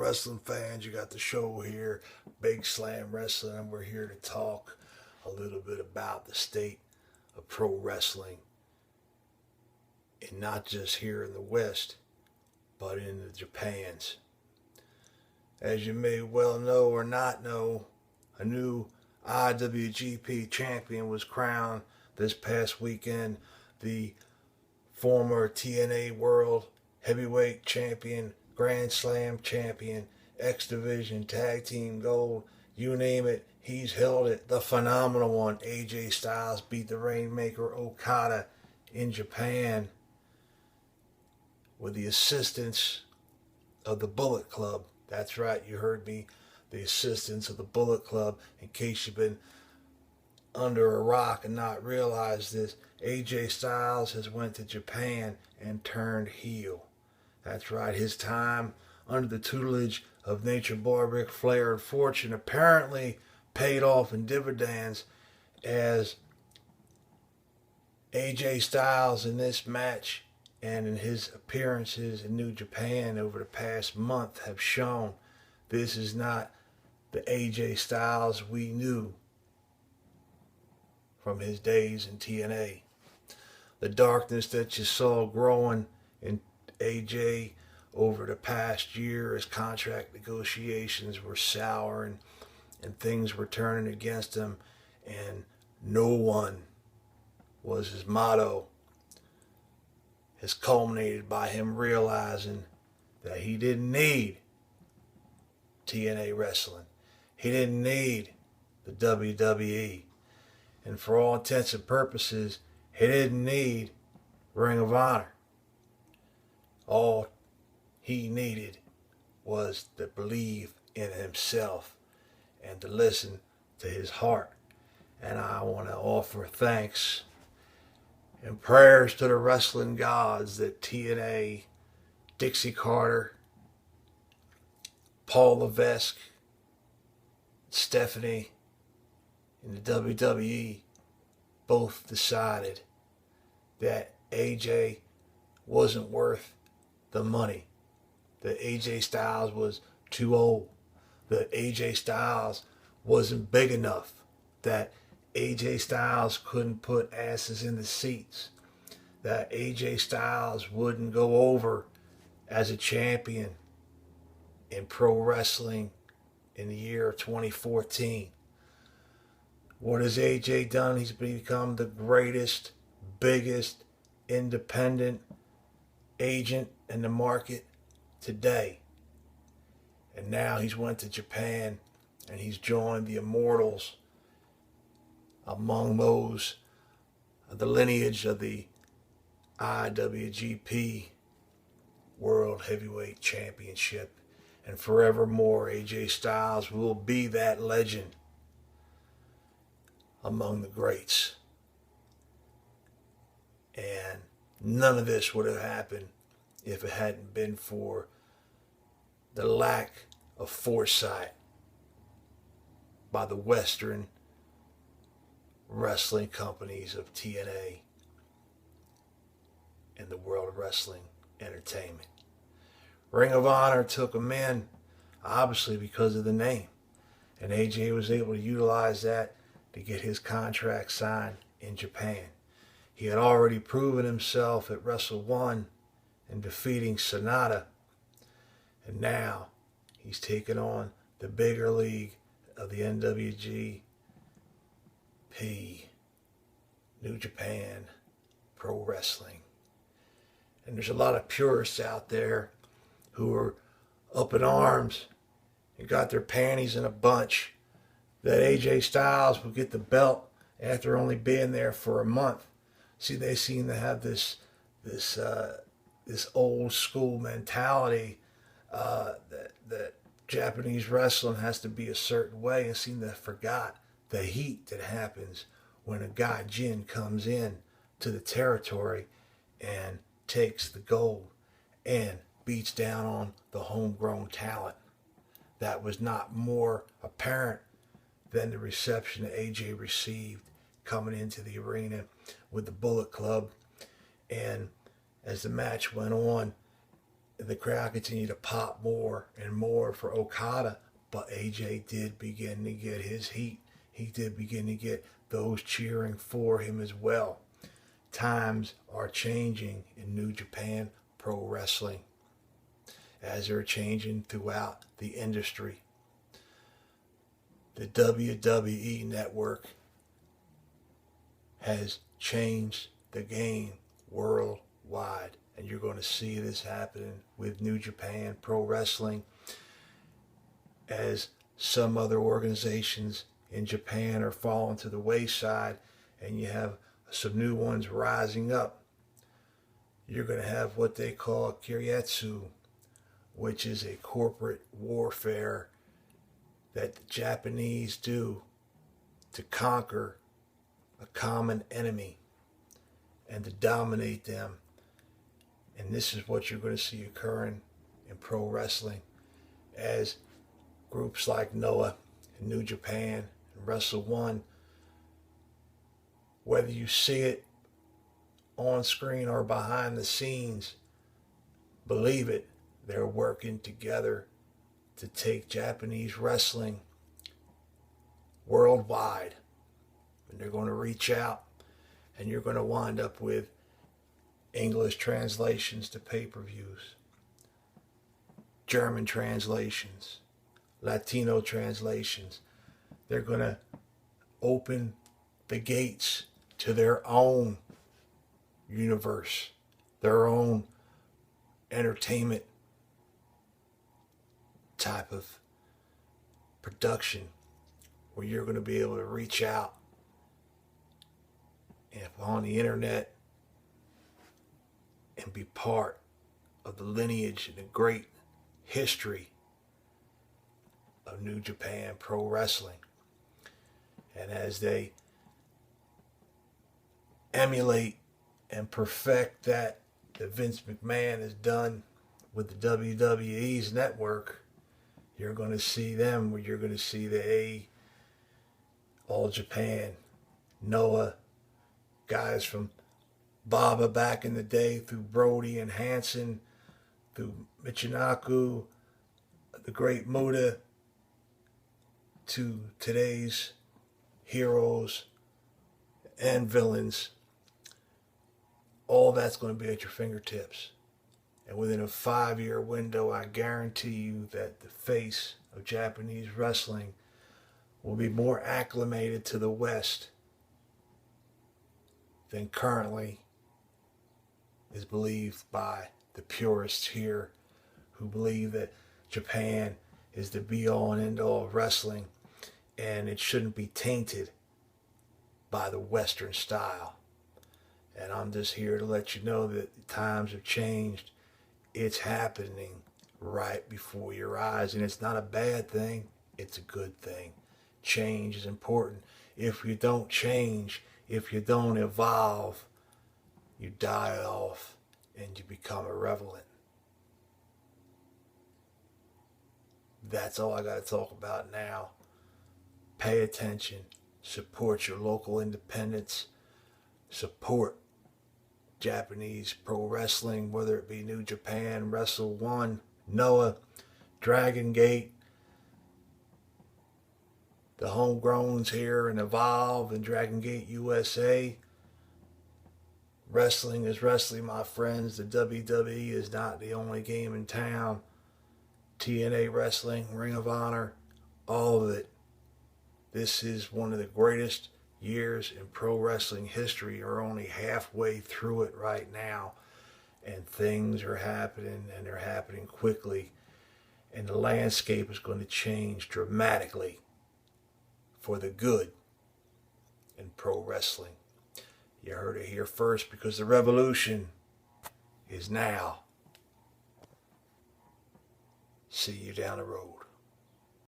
wrestling fans? You got the show here, Big Slam Wrestling, and we're here to talk a little bit about the state of pro wrestling, and not just here in the West, but in the Japans. As you may well know or not know, a new IWGP champion was crowned this past weekend. The former TNA World Heavyweight Champion, Grand Slam Champion, X Division, Tag Team Gold, you name it, he's held it. The phenomenal one, AJ Styles, beat the Rainmaker Okada in Japan with the assistance of the Bullet Club. That's right, you heard me. The assistance of the Bullet Club. In case you've been under a rock and not realized this, AJ Styles has went to Japan and turned heel. That's right, his time under the tutelage of Nature Boy Ric Flair and Fortune apparently paid off in dividends, as AJ Styles in this match and in his appearances in New Japan over the past month have shown this is not the AJ Styles we knew from his days in TNA. The darkness that you saw growing in AJ over the past year as contract negotiations were souring and things were turning against him, and no one was his motto, has culminated by him realizing that he didn't need TNA wrestling. He didn't need the WWE. And for all intents and purposes, he didn't need Ring of Honor. All he needed was to believe in himself and to listen to his heart. And I want to offer thanks and prayers to the wrestling gods that TNA, Dixie Carter, Paul Levesque, Stephanie, and the WWE both decided that AJ wasn't worth the money, that AJ Styles was too old, that AJ Styles wasn't big enough, that AJ Styles couldn't put asses in the seats, that AJ Styles wouldn't go over as a champion in pro wrestling in the year of 2014. What has AJ done? He's become the greatest, biggest independent agent in the market today. And now he's went to Japan and he's joined the Immortals, among those of the lineage of the IWGP World Heavyweight Championship. And forevermore, AJ Styles will be that legend among the greats. And none of this would have happened if it hadn't been for the lack of foresight by the Western wrestling companies of TNA and the World of Wrestling Entertainment. Ring of Honor took him in, obviously because of the name. And AJ was able to utilize that to get his contract signed in Japan. He had already proven himself at Wrestle 1 in defeating Sonata. And now he's taken on the bigger league of the NWGP, New Japan Pro Wrestling. And there's a lot of purists out there who are up in arms and got their panties in a bunch that AJ Styles will get the belt after only being there for a month. See, they seem to have this old school mentality that Japanese wrestling has to be a certain way, and seem to have forgot the heat that happens when a gaijin comes in to the territory and takes the gold and beats down on the homegrown talent. That was not more apparent than the reception that AJ received coming into the arena with the Bullet Club. And as the match went on, the crowd continued to pop more and more for Okada, but AJ did begin to get his heat. He did begin to get those cheering for him as well. Times are changing in New Japan Pro Wrestling, as they're changing throughout the industry. The WWE network has changed the game worldwide, and you're going to see this happening with New Japan Pro Wrestling, as some other organizations in Japan are falling to the wayside and you have some new ones rising up. You're going to have what they call Keiretsu, which is a corporate warfare that the Japanese do to conquer a common enemy and to dominate them. And this is what you're going to see occurring in pro wrestling, as groups like Noah and New Japan and Wrestle One, whether you see it on screen or behind the scenes, believe it, they're working together to take Japanese wrestling worldwide. And they're going to reach out, and you're going to wind up with English translations to pay-per-views, German translations, Latino translations. They're going to open the gates to their own universe, their own entertainment type of production, where you're going to be able to reach out and on the internet and be part of the lineage and the great history of New Japan Pro Wrestling. And as they emulate and perfect that Vince McMahon has done with the WWE's network, you're going to see them, where you're going to see the All Japan, Noah, guys from Baba back in the day, through Brody and Hansen, through Michinoku, the great Muda, to today's heroes and villains. All that's going to be at your fingertips. And within a 5-year window, I guarantee you that the face of Japanese wrestling will be more acclimated to the West than currently is believed by the purists here, who believe that Japan is the be-all and end-all of wrestling, and it shouldn't be tainted by the Western style. And I'm just here to let you know that the times have changed. It's happening right before your eyes, and it's not a bad thing, it's a good thing. Change is important. If you don't change, if you don't evolve, you die off and you become irrelevant. That's all I got to talk about now. Pay attention. Support your local independents. Support Japanese pro wrestling, whether it be New Japan, Wrestle One, Noah, Dragon Gate, the homegrowns here, and Evolve and Dragon Gate USA. Wrestling is wrestling, my friends. The WWE is not the only game in town. TNA Wrestling, Ring of Honor, all of it. This is one of the greatest years in pro wrestling history. We're only halfway through it right now, and things are happening, and they're happening quickly, and the landscape is going to change dramatically for the good in pro wrestling. You heard it here first, because the revolution is now. See you down the road.